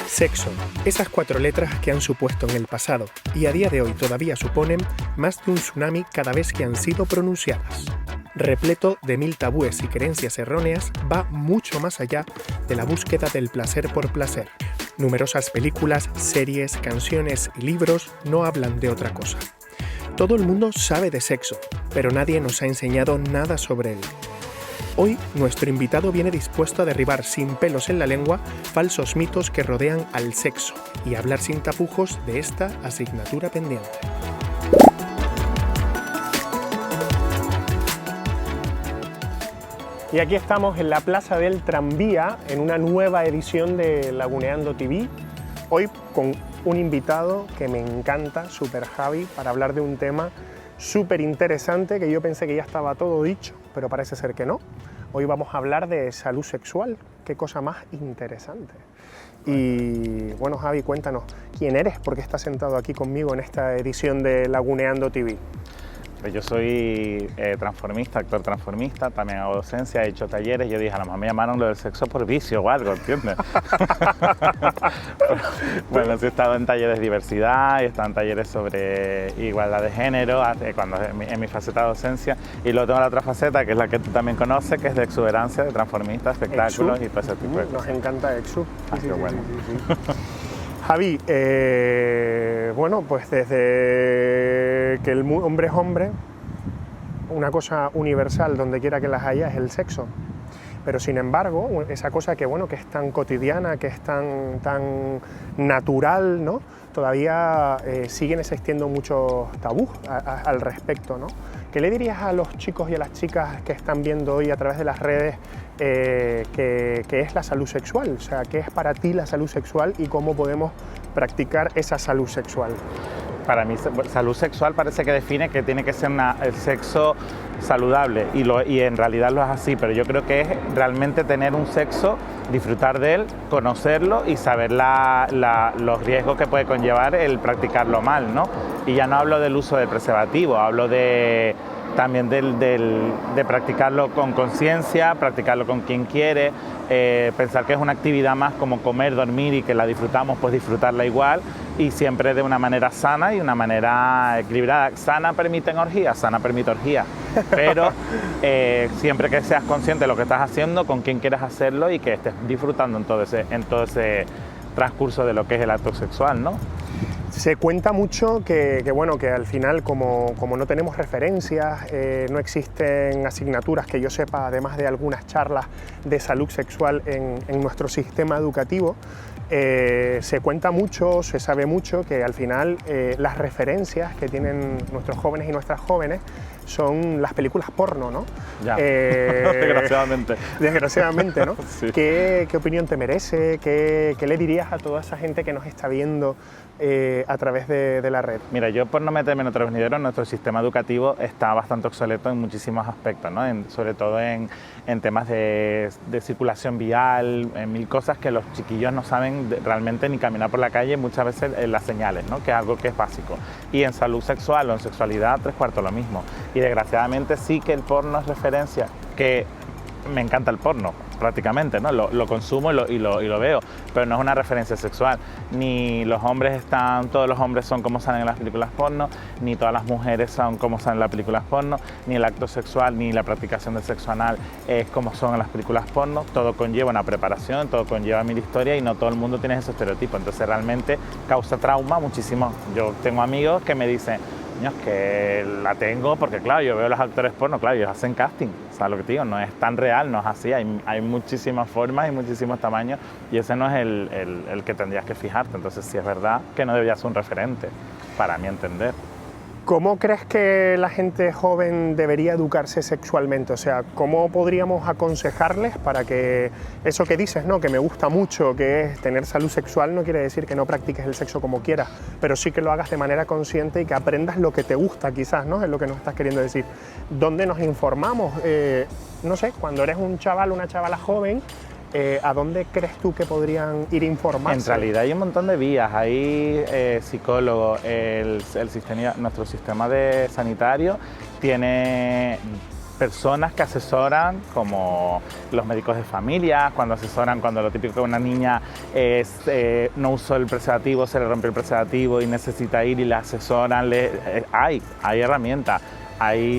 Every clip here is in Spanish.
Sexo, esas 4 letras que han supuesto en el pasado y a día de hoy todavía suponen más de un tsunami cada vez que han sido pronunciadas. Repleto de 1000 tabúes y creencias erróneas, va mucho más allá de la búsqueda del placer por placer. Numerosas películas, series, canciones y libros no hablan de otra cosa. Todo el mundo sabe de sexo, pero nadie nos ha enseñado nada sobre él. Hoy, nuestro invitado viene dispuesto a derribar sin pelos en la lengua falsos mitos que rodean al sexo y hablar sin tapujos de esta asignatura pendiente. Y aquí estamos en la Plaza del Tranvía, en una nueva edición de Laguneando TV. Hoy con un invitado que me encanta, Super Javi, para hablar de un tema súper interesante que yo pensé que ya estaba todo dicho, pero parece ser que no. Hoy vamos a hablar de salud sexual, qué cosa más interesante. Y bueno, Javi, cuéntanos, ¿quién eres? ¿Por qué estás sentado aquí conmigo en esta edición de Laguneando TV? Yo soy transformista, actor transformista, también hago docencia, he hecho talleres. Yo dije, a lo mejor me llamaron lo del sexo por vicio o algo, ¿entiendes? Bueno, sí he estado en talleres de diversidad, he estado en talleres sobre igualdad de género, en mi faceta de docencia, y luego tengo la otra faceta, que es la que tú también conoces, que es de exuberancia, de transformista, espectáculos y todo ese tipo de cosas. Nos encanta Exu. Qué bueno. Sí. Javi, bueno, pues desde que el hombre es hombre, una cosa universal donde quiera que las haya es el sexo. Pero sin embargo, esa cosa que, bueno, que es tan cotidiana, que es tan natural, ¿no? Todavía siguen existiendo muchos tabús al respecto, ¿no? ¿Qué le dirías a los chicos y a las chicas que están viendo hoy a través de las redes qué es la salud sexual? O sea, ¿qué es para ti la salud sexual y cómo podemos practicar esa salud sexual? Para mí, salud sexual parece que define que tiene que ser el sexo saludable y en realidad lo es así, pero yo creo que es realmente tener un sexo, disfrutar de él, conocerlo y saber los riesgos que puede conllevar el practicarlo mal, ¿no? Y ya no hablo del uso del preservativo, hablo también de practicarlo con conciencia, practicarlo con quien quiere, pensar que es una actividad más como comer, dormir y que la disfrutamos, pues disfrutarla igual y siempre de una manera sana y una manera equilibrada. Sana permite orgías, sana permite orgías, pero siempre que seas consciente de lo que estás haciendo, con quién quieres hacerlo y que estés disfrutando en todo ese transcurso de lo que es el acto sexual, ¿no? Se cuenta mucho que al final, como no tenemos referencias, no existen asignaturas que yo sepa, además de algunas charlas de salud sexual en nuestro sistema educativo, se cuenta mucho, se sabe mucho que al final las referencias que tienen nuestros jóvenes y nuestras jóvenes son las películas porno, ¿no? Ya, desgraciadamente. Desgraciadamente, ¿no? Sí. ¿Qué opinión te merece? ¿Qué le dirías a toda esa gente que nos está viendo a través de la red? Mira, yo por no meterme en otro venidero, nuestro sistema educativo está bastante obsoleto en muchísimos aspectos, ¿no? Sobre todo en temas de circulación vial, en 1000 cosas que los chiquillos no saben realmente ni caminar por la calle, muchas veces las señales, ¿no? Que es algo que es básico. Y en salud sexual o en sexualidad, 3/4 lo mismo. Y desgraciadamente sí que el porno es referencia, que me encanta el porno prácticamente, ¿no? Lo consumo y lo veo, pero no es una referencia sexual. Ni todos los hombres son como salen en las películas porno, ni todas las mujeres son como salen en las películas porno, ni el acto sexual, ni la practicación del sexo anal es como son en las películas porno. Todo conlleva una preparación, todo conlleva 1000 historias y no todo el mundo tiene ese estereotipo. Entonces realmente causa trauma muchísimo. Yo tengo amigos que me dicen, es que la tengo porque, claro, yo veo a los actores porno, claro, ellos hacen casting, ¿sabes lo que te digo? No es tan real, no es así, hay muchísimas formas y muchísimos tamaños y ese no es el que tendrías que fijarte. Entonces sí es verdad que no debería ser un referente, para mi entender. ¿Cómo crees que la gente joven debería educarse sexualmente? O sea, ¿cómo podríamos aconsejarles para que eso que dices, ¿no? Que me gusta mucho, que es tener salud sexual, no quiere decir que no practiques el sexo como quieras, pero sí que lo hagas de manera consciente y que aprendas lo que te gusta, quizás, ¿no? Es lo que nos estás queriendo decir. ¿Dónde nos informamos? No sé, cuando eres un chaval, una chavala joven, ¿A dónde crees tú que podrían ir a informarse? En realidad hay un montón de vías, hay psicólogos, nuestro sistema sanitario tiene personas que asesoran, como los médicos de familia, cuando lo típico que una niña no usó el preservativo, se le rompió el preservativo y necesita ir y la asesoran, hay herramientas.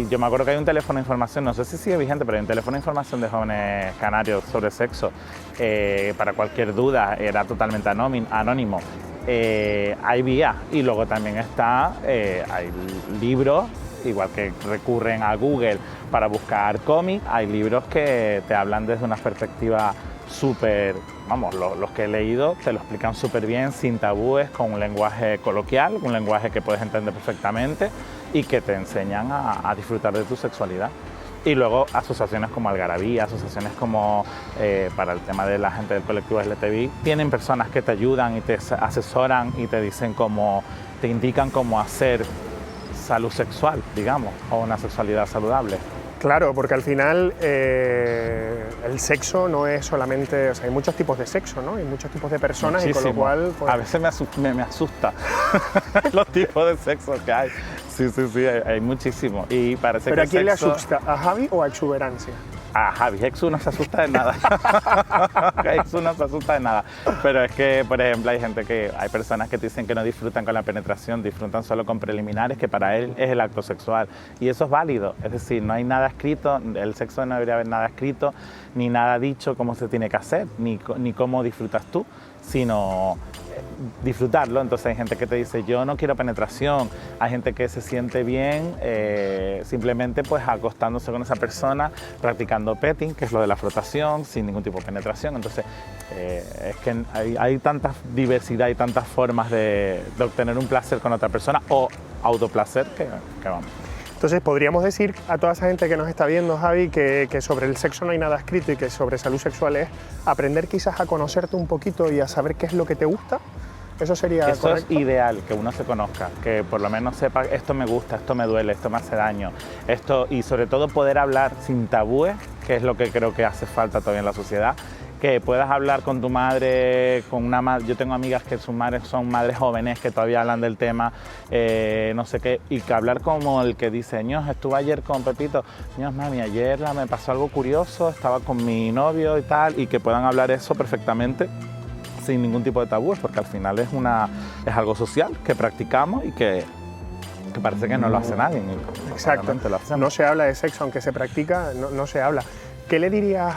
Yo me acuerdo que hay un teléfono de información, no sé si sigue vigente, pero hay un teléfono de información de jóvenes canarios sobre sexo, para cualquier duda, era totalmente anónimo. Hay vías, y luego también hay libros, igual que recurren a Google para buscar cómics, hay libros que te hablan desde una perspectiva súper, los que he leído te lo explican súper bien, sin tabúes, con un lenguaje coloquial, un lenguaje que puedes entender perfectamente y que te enseñan a disfrutar de tu sexualidad. Y luego asociaciones como Algarabía, asociaciones como para el tema de la gente del colectivo LGTBI, tienen personas que te ayudan y te asesoran y te indican cómo hacer salud sexual, digamos, o una sexualidad saludable. Claro, porque al final el sexo no es solamente, o sea, hay muchos tipos de sexo, ¿no? Hay muchos tipos de personas. Muchísimo. Y con lo cual... Pues... A veces me asusta los tipos de sexo que hay. Sí, hay muchísimo. Y parece ¿Pero que a quién le asusta? ¿A Javi o a Exuberancia? A Javi, Exu no se asusta de nada. Exu no se asusta de nada. Pero es que, por ejemplo, hay personas que te dicen que no disfrutan con la penetración, disfrutan solo con preliminares, que para él es el acto sexual. Y eso es válido. Es decir, no hay nada escrito, el sexo no debería haber nada escrito, ni nada dicho cómo se tiene que hacer, ni cómo disfrutas tú, sino disfrutarlo. Entonces hay gente que te dice yo no quiero penetración, hay gente que se siente bien simplemente pues acostándose con esa persona, practicando petting, que es lo de la frotación, sin ningún tipo de penetración. Entonces es que hay tanta diversidad y tantas formas de obtener un placer con otra persona o autoplacer que vamos. Entonces podríamos decir a toda esa gente que nos está viendo, Javi, que sobre el sexo no hay nada escrito y que sobre salud sexual es aprender quizás a conocerte un poquito y a saber qué es lo que te gusta. ¿Eso sería correcto? Eso es ideal, que uno se conozca, que por lo menos sepa esto me gusta, esto me duele, esto me hace daño, y sobre todo poder hablar sin tabúes, que es lo que creo que hace falta todavía en la sociedad. Que puedas hablar con tu madre, yo tengo amigas que sus madres son madres jóvenes que todavía hablan del tema, no sé qué, y que hablar como el que dice, ños, estuve ayer con Pepito, ños, mami, ayer me pasó algo curioso, estaba con mi novio y tal, y que puedan hablar eso perfectamente sin ningún tipo de tabúes, porque al final es algo social que practicamos y que parece que no lo hace nadie. Exacto, no se habla de sexo, aunque se practica, no se habla. ¿Qué le dirías,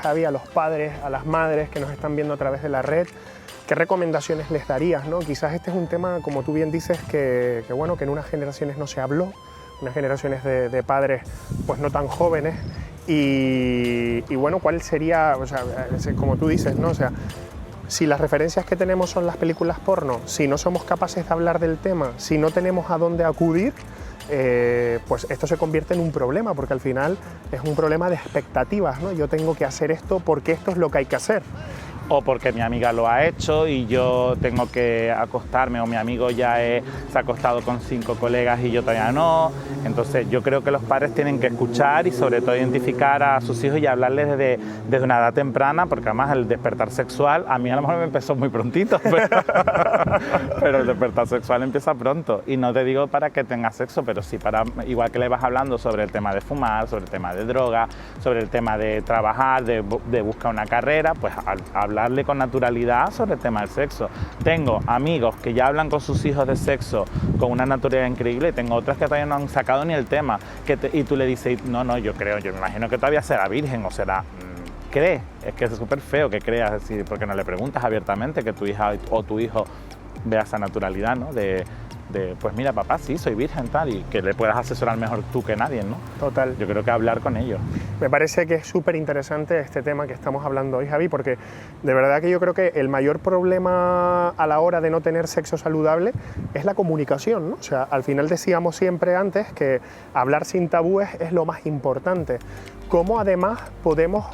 Javi, a los padres, a las madres que nos están viendo a través de la red? ¿Qué recomendaciones les darías, ¿no? Quizás este es un tema, como tú bien dices, que en unas generaciones no se habló, unas generaciones de padres pues no tan jóvenes, y bueno, ¿cuál sería, o sea, como tú dices, ¿no? O sea, si las referencias que tenemos son las películas porno, si no somos capaces de hablar del tema, si no tenemos a dónde acudir, pues esto se convierte en un problema, porque al final es un problema de expectativas, ¿no? Yo tengo que hacer esto porque esto es lo que hay que hacer. O porque mi amiga lo ha hecho y yo tengo que acostarme, o mi amigo ya se ha acostado con 5 colegas y yo todavía no. Entonces yo creo que los padres tienen que escuchar y sobre todo identificar a sus hijos y hablarles desde una edad temprana, porque además el despertar sexual, a mí a lo mejor me empezó muy prontito, pero el despertar sexual empieza pronto. Y no te digo para que tengas sexo, pero sí para, igual que le vas hablando sobre el tema de fumar, sobre el tema de droga, sobre el tema de trabajar, de buscar una carrera, pues hablarle con naturalidad sobre el tema del sexo. Tengo amigos que ya hablan con sus hijos de sexo con una naturalidad increíble, y tengo otras que todavía no han sacado ni el tema, y tú le dices, no, yo me imagino que todavía será virgen o será... ¿Cree? Es que es súper feo que creas, es decir, porque no le preguntas abiertamente que tu hija o tu hijo vea esa naturalidad, ¿no? Pues mira, papá, sí, soy virgen, tal, y que le puedas asesorar mejor tú que nadie, ¿no? Total. Yo creo que hablar con ellos. Me parece que es súper interesante este tema que estamos hablando hoy, Javi, porque de verdad que yo creo que el mayor problema a la hora de no tener sexo saludable es la comunicación, ¿no? O sea, al final decíamos siempre antes que hablar sin tabúes es lo más importante. ¿Cómo además podemos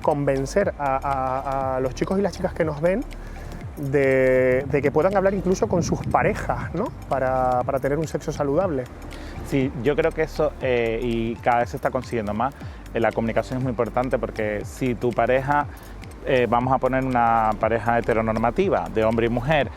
convencer a los chicos y las chicas que nos ven de que puedan hablar incluso con sus parejas, ¿no? Para tener un sexo saludable. Sí, yo creo que eso, y cada vez se está consiguiendo más, la comunicación es muy importante, porque si tu pareja, vamos a poner una pareja heteronormativa de hombre y mujer,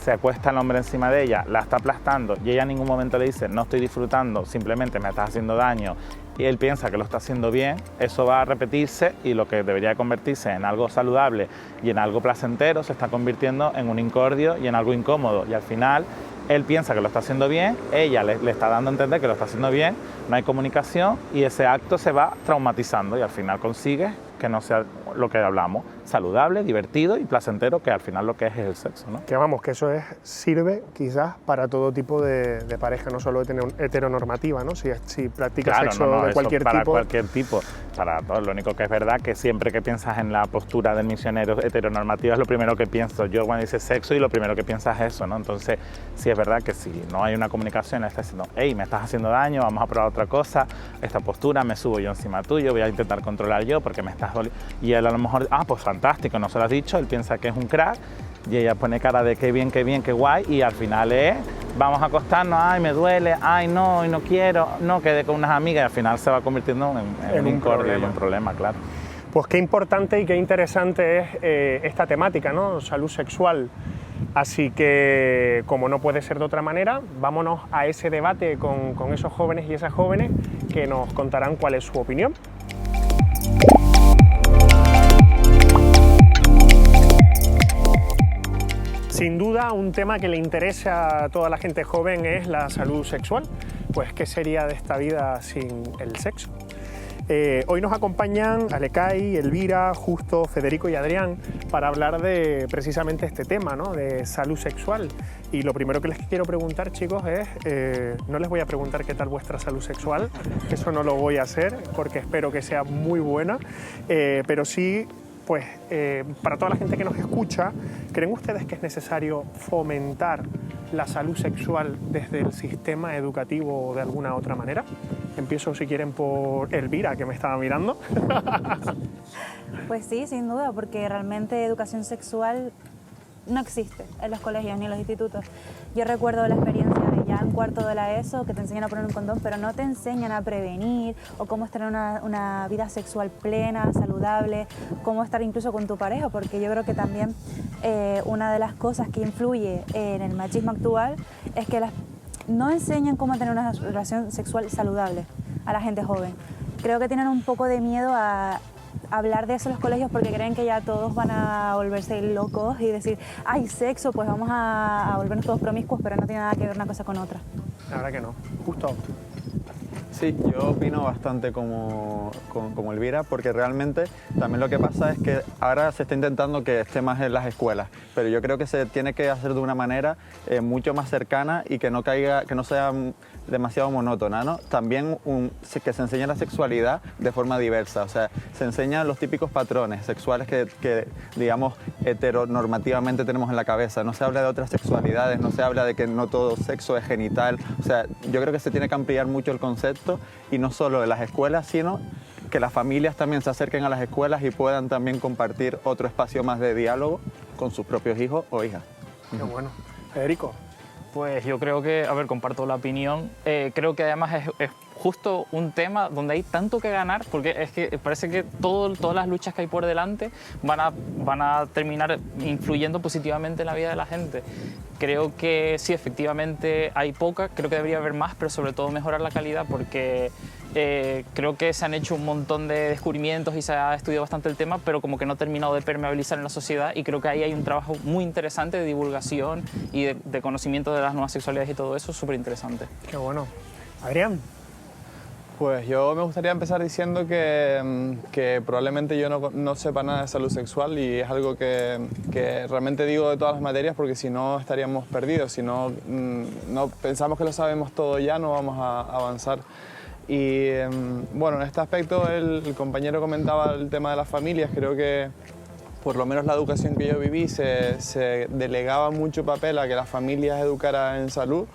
se acuesta el hombre encima de ella, la está aplastando y ella en ningún momento le dice no estoy disfrutando, simplemente me estás haciendo daño, y él piensa que lo está haciendo bien, eso va a repetirse, y lo que debería convertirse en algo saludable y en algo placentero se está convirtiendo en un incordio y en algo incómodo, y al final él piensa que lo está haciendo bien, ella le está dando a entender que lo está haciendo bien, no hay comunicación y ese acto se va traumatizando y al final consigue que no sea lo que hablamos, saludable, divertido y placentero, que al final lo que es el sexo, ¿no? Que vamos, que eso sirve quizás para todo tipo de pareja, no solo heteronormativa, ¿no? Si practicas sexo de cualquier para tipo. Cualquier tipo, para todo. Lo único que es verdad que siempre que piensas en la postura del misionero heteronormativo es lo primero que pienso yo cuando dices sexo, y lo primero que piensas es eso, ¿no? Entonces sí es verdad que si no hay una comunicación, le estás diciendo, hey, me estás haciendo daño, vamos a probar otra cosa, esta postura, me subo yo encima tuyo, voy a intentar controlar yo porque me estás doliendo. Y él a lo mejor, pues fantástico, no se lo has dicho, él piensa que es un crack, y ella pone cara de qué bien, qué guay, y al final vamos a acostarnos, ay, me duele, ay, no, y no quiero, no, quedé con unas amigas, y al final se va convirtiendo en un incordio y un problema, claro. Pues qué importante y qué interesante es esta temática, ¿no? Salud sexual. Así que, como no puede ser de otra manera, vámonos a ese debate con esos jóvenes y esas jóvenes que nos contarán cuál es su opinión. Sin duda, un tema que le interesa a toda la gente joven es la salud sexual. Pues, ¿qué sería de esta vida sin el sexo? Hoy nos acompañan Alecay, Elvira, Justo, Federico y Adrián para hablar de precisamente este tema, ¿no? De salud sexual. Y lo primero que les quiero preguntar, chicos, no les voy a preguntar qué tal vuestra salud sexual, eso no lo voy a hacer porque espero que sea muy buena, pero sí, pues, para toda la gente que nos escucha, ¿creen ustedes que es necesario fomentar la salud sexual desde el sistema educativo o de alguna otra manera? Empiezo, si quieren, por Elvira, que me estaba mirando. Pues sí, sin duda, porque realmente educación sexual no existe en los colegios ni en los institutos. Yo recuerdo la experiencia de ya en cuarto de la ESO, que te enseñan a poner un condón, pero no te enseñan a prevenir o cómo estar en una vida sexual plena, saludable, cómo estar incluso con tu pareja, porque yo creo que también una de las cosas que influye en el machismo actual es que no enseñan cómo tener una relación sexual saludable a la gente joven. Creo que tienen un poco de miedo a hablar de eso en los colegios porque creen que ya todos van a volverse locos y decir, hay sexo, pues vamos a volvernos todos promiscuos, pero no tiene nada que ver una cosa con otra. La verdad que no. Justo. Sí, yo opino bastante como Elvira, porque realmente también lo que pasa es que ahora se está intentando que esté más en las escuelas, pero yo creo que se tiene que hacer de una manera mucho más cercana y que no sea demasiado monótona, ¿no? También que se enseñe la sexualidad de forma diversa, o sea, se enseñan los típicos patrones sexuales que digamos, heteronormativamente tenemos en la cabeza, no se habla de otras sexualidades, no se habla de que no todo sexo es genital, o sea, yo creo que se tiene que ampliar mucho el concepto y no solo de las escuelas, sino que las familias también se acerquen a las escuelas y puedan también compartir otro espacio más de diálogo con sus propios hijos o hijas. Qué bueno. Federico. Pues yo creo que, comparto la opinión, creo que además es justo un tema donde hay tanto que ganar, porque es que parece que todas las luchas que hay por delante van a terminar influyendo positivamente en la vida de la gente. Creo que sí, efectivamente hay poca, creo que debería haber más, pero sobre todo mejorar la calidad, porque creo que se han hecho un montón de descubrimientos y se ha estudiado bastante el tema, pero como que no ha terminado de permeabilizar en la sociedad, y creo que ahí hay un trabajo muy interesante de divulgación y de conocimiento de las nuevas sexualidades y todo eso, súper interesante. Qué bueno. Adrián. Pues yo me gustaría empezar diciendo que probablemente yo no sepa nada de salud sexual, y es algo que realmente digo de todas las materias, porque si no estaríamos perdidos, si no pensamos que lo sabemos todo ya, no vamos a avanzar. Y bueno, en este aspecto el compañero comentaba el tema de las familias. Creo que por lo menos la educación que yo viví se delegaba mucho papel a que las familias educaran en salud.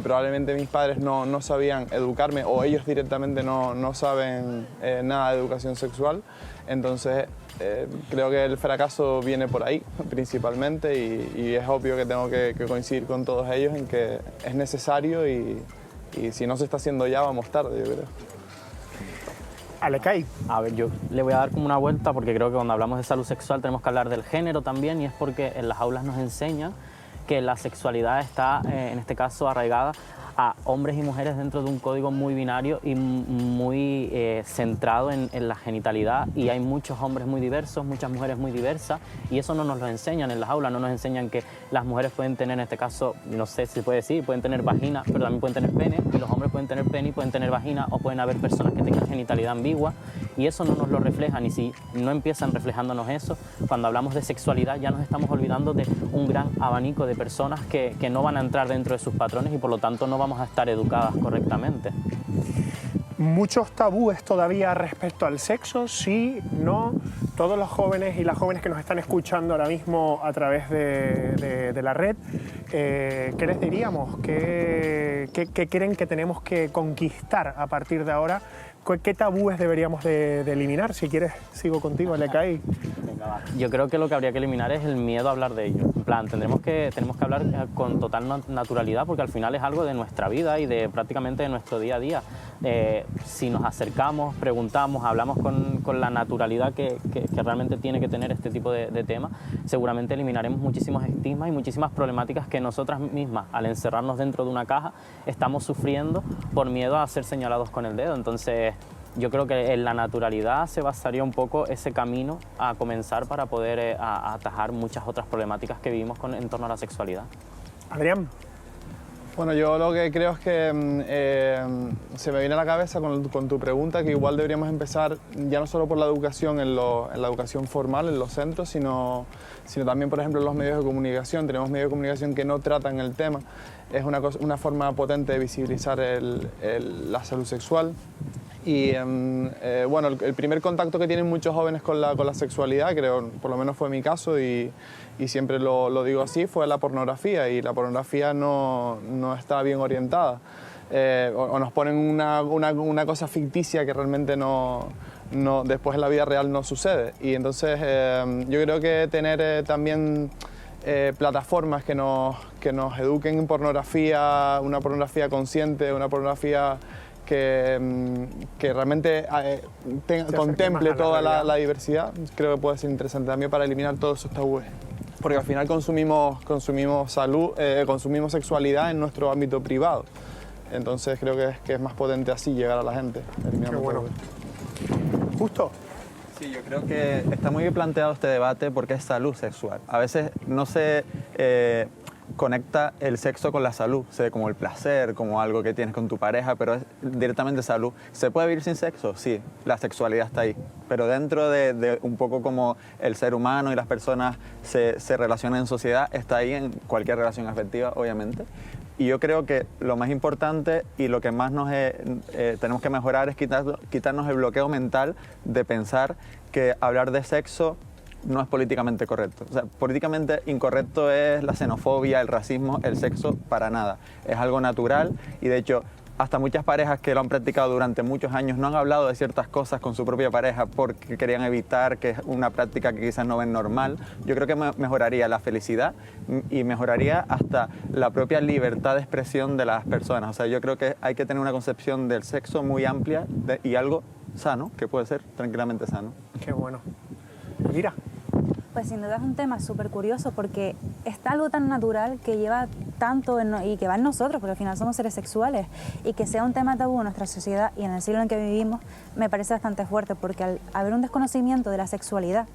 Probablemente mis padres no sabían educarme, o ellos directamente no saben nada de educación sexual. Entonces, creo que el fracaso viene por ahí principalmente y es obvio que tengo que coincidir con todos ellos en que es necesario y si no se está haciendo ya vamos tarde, yo creo. Alecay. A ver, yo le voy a dar como una vuelta porque creo que cuando hablamos de salud sexual tenemos que hablar del género también, y es porque en las aulas nos enseñan que la sexualidad está, en este caso, arraigada a hombres y mujeres dentro de un código muy binario y muy centrado en la genitalidad, y hay muchos hombres muy diversos, muchas mujeres muy diversas, y eso no nos lo enseñan en las aulas. No nos enseñan que las mujeres pueden tener, en este caso, no sé si se puede decir, pueden tener vagina, pero también pueden tener pene, y los hombres pueden tener pene y pueden tener vagina, o pueden haber personas que tengan genitalidad ambigua, y eso no nos lo reflejan. Y si no empiezan reflejándonos eso, cuando hablamos de sexualidad ya nos estamos olvidando de un gran abanico de personas que no van a entrar dentro de sus patrones y por lo tanto no vamos a estar educadas correctamente. Muchos tabúes todavía respecto al sexo, sí, no. Todos los jóvenes y las jóvenes que nos están escuchando ahora mismo a través de la red, ¿qué les diríamos? ¿Qué creen que tenemos que conquistar a partir de ahora? ¿Qué tabúes deberíamos de eliminar? Si quieres, sigo contigo, Alecay. Yo creo que lo que habría que eliminar es el miedo a hablar de ello. En plan, tenemos que hablar con total naturalidad, porque al final es algo de nuestra vida y de prácticamente de nuestro día a día. Si nos acercamos, preguntamos, hablamos con la naturalidad que realmente tiene que tener este tipo de temas, seguramente eliminaremos muchísimos estigmas y muchísimas problemáticas que nosotras mismas, al encerrarnos dentro de una caja, estamos sufriendo por miedo a ser señalados con el dedo. Entonces, yo creo que en la naturalidad se basaría un poco ese camino a comenzar para poder atajar muchas otras problemáticas que vivimos en torno a la sexualidad. Adrián. Bueno, yo lo que creo es que se me viene a la cabeza con tu pregunta que igual deberíamos empezar ya no solo por la educación, en la educación formal, en los centros, sino también, por ejemplo, en los medios de comunicación. Tenemos medios de comunicación que no tratan el tema. Es una forma potente de visibilizar la salud sexual. Y bueno, el primer contacto que tienen muchos jóvenes con la sexualidad, creo, por lo menos fue mi caso y siempre lo digo así, fue la pornografía, y la pornografía no está bien orientada. O nos ponen una cosa ficticia que realmente después en la vida real no sucede. Y entonces yo creo que tener también plataformas que nos eduquen en pornografía, una pornografía consciente, una pornografía que realmente contemple toda la diversidad, creo que puede ser interesante también para eliminar todos esos tabúes. Porque al final consumimos salud, consumimos sexualidad en nuestro ámbito privado. Entonces creo que es más potente así llegar a la gente. Qué bueno. Justo. Sí, yo creo que está muy bien planteado este debate porque es salud sexual. A veces no se conecta el sexo con la salud, se ve como el placer, como algo que tienes con tu pareja, pero es directamente salud. ¿Se puede vivir sin sexo? Sí, la sexualidad está ahí, pero dentro de un poco como el ser humano y las personas se relacionan en sociedad, está ahí en cualquier relación afectiva, obviamente. Y yo creo que lo más importante y lo que más tenemos que mejorar es quitarnos el bloqueo mental de pensar que hablar de sexo no es políticamente correcto. O sea, políticamente incorrecto es la xenofobia, el racismo, el sexo, para nada. Es algo natural y de hecho hasta muchas parejas que lo han practicado durante muchos años no han hablado de ciertas cosas con su propia pareja porque querían evitar que es una práctica que quizás no ven normal. Yo creo que mejoraría la felicidad y mejoraría hasta la propia libertad de expresión de las personas. O sea, yo creo que hay que tener una concepción del sexo muy amplia y algo sano, que puede ser tranquilamente sano. Qué bueno. Mira. Pues sin duda es un tema súper curioso porque está algo tan natural que lleva tanto y que va en nosotros, porque al final somos seres sexuales, y que sea un tema tabú en nuestra sociedad y en el siglo en que vivimos me parece bastante fuerte, porque al haber un desconocimiento de la sexualidad,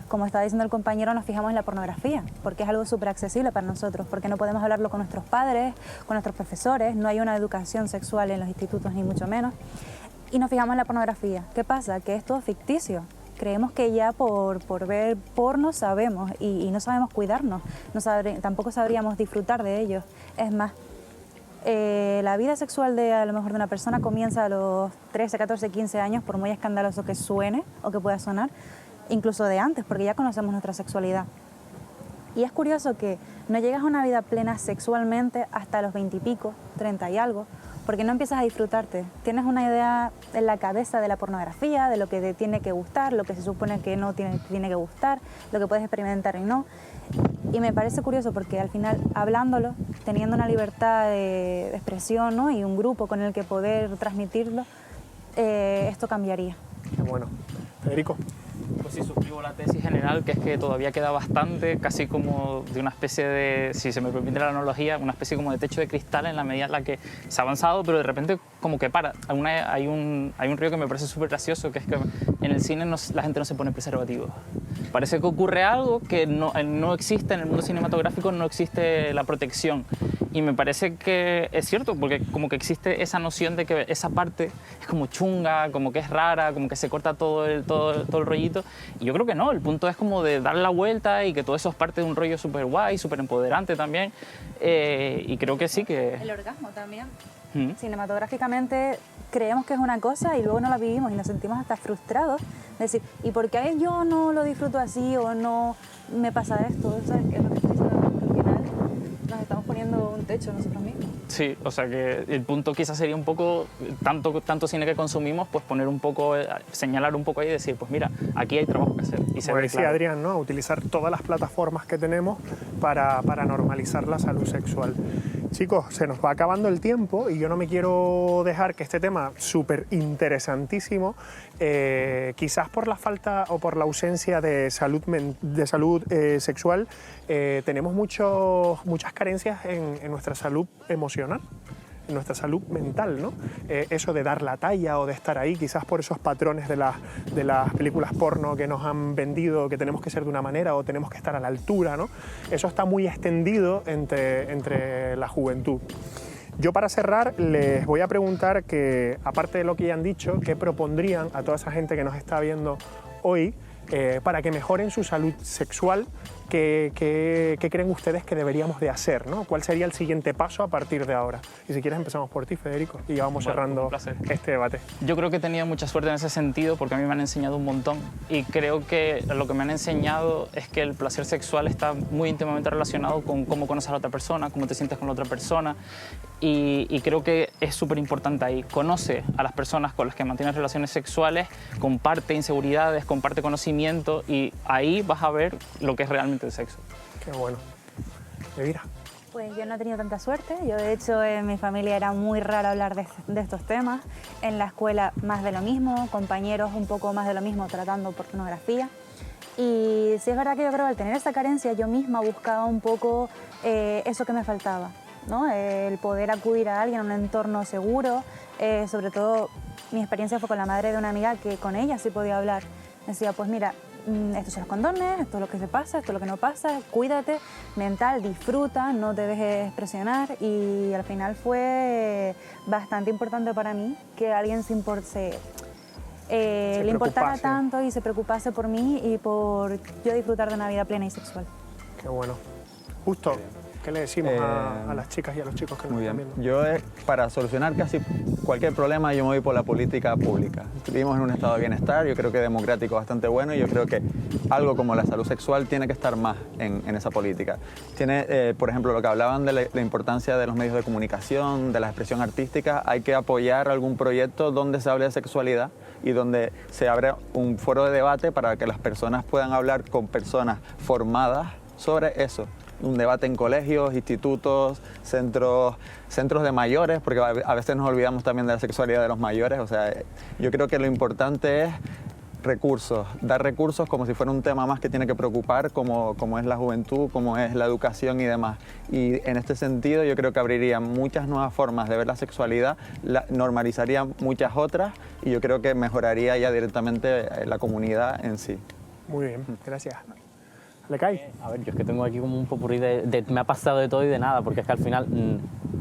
como estaba diciendo el compañero, nos fijamos en la pornografía, porque es algo súper accesible para nosotros, porque no podemos hablarlo con nuestros padres, con nuestros profesores, no hay una educación sexual en los institutos ni mucho menos, y nos fijamos en la pornografía. ¿Qué pasa? Que es todo ficticio. Creemos que ya por ver porno sabemos y no sabemos cuidarnos, tampoco sabríamos disfrutar de ellos. Es más, la vida sexual a lo mejor de una persona comienza a los 13, 14, 15 años, por muy escandaloso que suene o que pueda sonar, incluso de antes, porque ya conocemos nuestra sexualidad. Y es curioso que no llegas a una vida plena sexualmente hasta los 20 y pico, 30 y algo, porque no empiezas a disfrutarte. Tienes una idea en la cabeza de la pornografía, de lo que te tiene que gustar, lo que se supone que no tiene que gustar, lo que puedes experimentar y no. Y me parece curioso porque al final, hablándolo, teniendo una libertad de expresión, ¿no? Y un grupo con el que poder transmitirlo, esto cambiaría. Qué bueno. Federico. Pues sí, suscribo la tesis general, que es que todavía queda bastante, casi como de una especie de, si se me permite la analogía, una especie como de techo de cristal en la medida en la que se ha avanzado, pero de repente como que para. Hay un río que me parece súper gracioso, que es que en el cine la gente no se pone preservativos. Parece que ocurre algo que no existe en el mundo cinematográfico, no existe la protección. Y me parece que es cierto, porque como que existe esa noción de que esa parte es como chunga, como que es rara, como que se corta todo el rollito. Y yo creo que no, el punto es como de dar la vuelta y que todo eso es parte de un rollo súper guay, súper empoderante también. Y creo que sí que... El orgasmo también. Cinematográficamente creemos que es una cosa y luego no la vivimos y nos sentimos hasta frustrados. Decir, ¿y por qué yo no lo disfruto así o no me pasa esto? ¿Sabes? Es lo que estoy diciendo, que al final nos estamos poniendo un techo nosotros mismos. Sí, o sea que el punto quizás sería un poco, tanto cine que consumimos, pues poner un poco, señalar un poco ahí y decir, pues mira, aquí hay trabajo que hacer. Y Como decía Adrián, ¿no? Utilizar todas las plataformas que tenemos para normalizar la salud sexual. Chicos, se nos va acabando el tiempo y yo no me quiero dejar que este tema súper interesantísimo, quizás por la falta o por la ausencia de salud sexual, tenemos muchas carencias en nuestra salud emocional, en nuestra salud mental, ¿no? Eso de dar la talla o de estar ahí, quizás por esos patrones de las películas porno que nos han vendido, que tenemos que ser de una manera o tenemos que estar a la altura, ¿no? Eso está muy extendido entre la juventud. Yo, para cerrar, les voy a preguntar que, aparte de lo que ya han dicho, ¿qué propondrían a toda esa gente que nos está viendo hoy para que mejoren su salud sexual? ¿Qué creen ustedes que deberíamos de hacer, ¿no? ¿Cuál sería el siguiente paso a partir de ahora? Y si quieres empezamos por ti, Federico, y ya vamos cerrando este debate. Yo creo que he tenido mucha suerte en ese sentido porque a mí me han enseñado un montón y creo que lo que me han enseñado es que el placer sexual está muy íntimamente relacionado con cómo conoces a la otra persona, cómo te sientes con la otra persona y creo que es súper importante ahí. Conoce a las personas con las que mantienes relaciones sexuales, comparte inseguridades, comparte conocimiento y ahí vas a ver lo que es realmente el sexo. Qué bueno. Elvira. Pues yo no he tenido tanta suerte. Yo, de hecho, en mi familia era muy raro hablar de estos temas. En la escuela más de lo mismo, compañeros un poco más de lo mismo tratando pornografía. Y sí es verdad que yo creo que al tener esa carencia yo misma buscaba un poco eso que me faltaba, ¿no? El poder acudir a alguien, a un entorno seguro. Sobre todo mi experiencia fue con la madre de una amiga que con ella sí podía hablar. Me decía, pues mira, estos son los condones, esto es lo que se pasa, esto es lo que no pasa, cuídate, mental, disfruta, no te dejes presionar y al final fue bastante importante para mí que alguien le importara tanto y se preocupase por mí y por yo disfrutar de una vida plena y sexual. Qué bueno. Justo, ¿qué le decimos a las chicas y a los chicos que nos están viendo? Yo, para solucionar casi cualquier problema, yo me voy por la política pública. Vivimos en un estado de bienestar, yo creo que democrático bastante bueno y yo creo que algo como la salud sexual tiene que estar más en esa política. Tiene, por ejemplo, lo que hablaban de la importancia de los medios de comunicación, de la expresión artística, hay que apoyar algún proyecto donde se hable de sexualidad y donde se abra un foro de debate para que las personas puedan hablar con personas formadas sobre eso. Un debate en colegios, institutos, centros de mayores, porque a veces nos olvidamos también de la sexualidad de los mayores. O sea, yo creo que lo importante es recursos, dar recursos como si fuera un tema más que tiene que preocupar, como es la juventud, como es la educación y demás. Y en este sentido yo creo que abriría muchas nuevas formas de ver la sexualidad, normalizaría muchas otras y yo creo que mejoraría ya directamente la comunidad en sí. Muy bien, gracias. ¿Le cae? A ver, yo es que tengo aquí como un popurrí me ha pasado de todo y de nada, porque es que al final,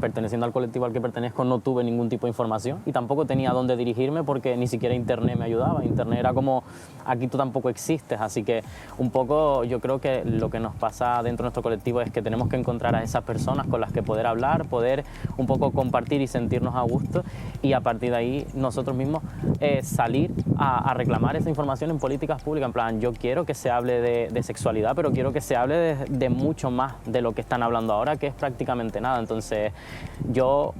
perteneciendo al colectivo al que pertenezco, no tuve ningún tipo de información y tampoco tenía dónde dirigirme porque ni siquiera Internet me ayudaba. Internet era como, aquí tú tampoco existes, así que un poco yo creo que lo que nos pasa dentro de nuestro colectivo es que tenemos que encontrar a esas personas con las que poder hablar, poder un poco compartir y sentirnos a gusto y a partir de ahí nosotros mismos salir a reclamar esa información en políticas públicas. En plan, yo quiero que se hable de sexualidad, pero quiero que se hable de mucho más de lo que están hablando ahora, que es prácticamente nada. Entonces, Yo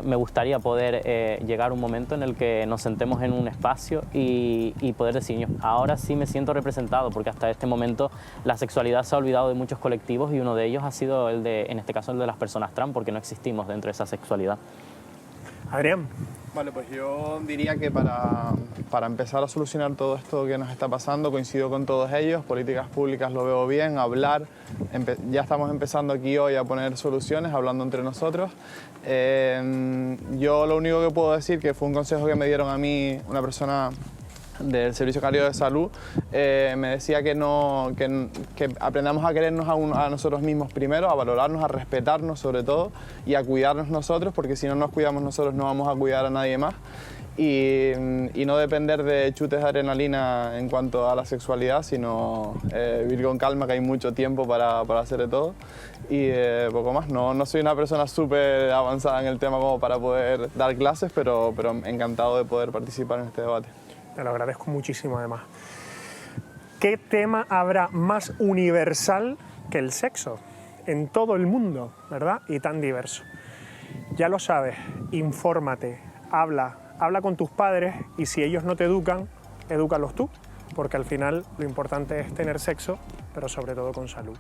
me gustaría poder llegar a un momento en el que nos sentemos en un espacio y poder decir, ahora sí me siento representado, porque hasta este momento la sexualidad se ha olvidado de muchos colectivos y uno de ellos ha sido el de, en este caso, el de las personas trans, porque no existimos dentro de esa sexualidad. Adrián. Vale, pues yo diría que para empezar a solucionar todo esto que nos está pasando, coincido con todos ellos, políticas públicas lo veo bien, hablar, ya estamos empezando aquí hoy a poner soluciones, hablando entre nosotros. Yo lo único que puedo decir, que fue un consejo que me dieron a mí una persona del Servicio Canario de Salud, me decía que aprendamos a querernos a nosotros mismos primero, a valorarnos, a respetarnos sobre todo y a cuidarnos nosotros, porque si no nos cuidamos nosotros no vamos a cuidar a nadie más, y no depender de chutes de adrenalina en cuanto a la sexualidad, sino vivir con calma, que hay mucho tiempo para hacer de todo, y poco más. No soy una persona súper avanzada en el tema como para poder dar clases, pero encantado de poder participar en este debate. Te lo agradezco muchísimo, además. ¿Qué tema habrá más universal que el sexo en todo el mundo, verdad? Y tan diverso. Ya lo sabes, infórmate, habla con tus padres y si ellos no te educan, edúcalos tú, porque al final lo importante es tener sexo, pero sobre todo con salud.